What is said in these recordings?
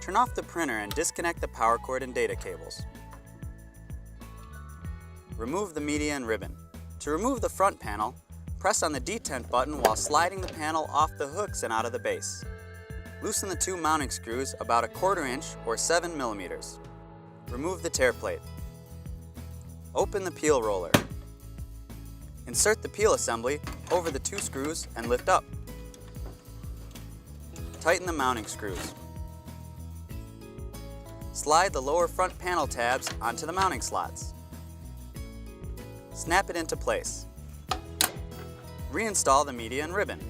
Turn off the printer and disconnect the power cord and data cables. Remove the media and ribbon. To remove the front panel, press on the detent button while sliding the panel off the hooks and out of the base. Loosen the two mounting screws about 1/4 inch or 7 millimeters. Remove the tear plate. Open the peel roller. Insert the peel assembly over the two screws and lift up. Tighten the mounting screws. Slide the lower front panel tabs onto the mounting slots. Snap it into place. Reinstall the media and ribbon.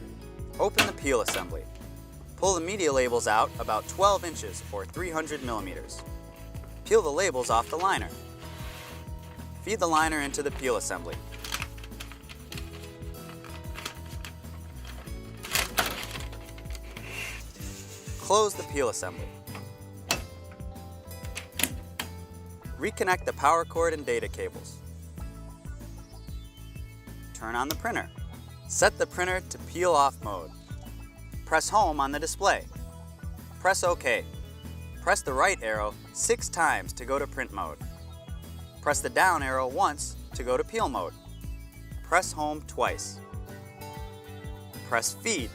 Open the peel assembly. Pull the media labels out about 12 inches or 300 millimeters. Peel the labels off the liner. Feed the liner into the peel assembly. Close the peel assembly. Reconnect the power cord and data cables. Turn on the printer. Set the printer to peel off mode. Press home on the display. Press OK. Press the right arrow 6 times to go to print mode. Press the down arrow once to go to peel mode. Press home twice. Press feed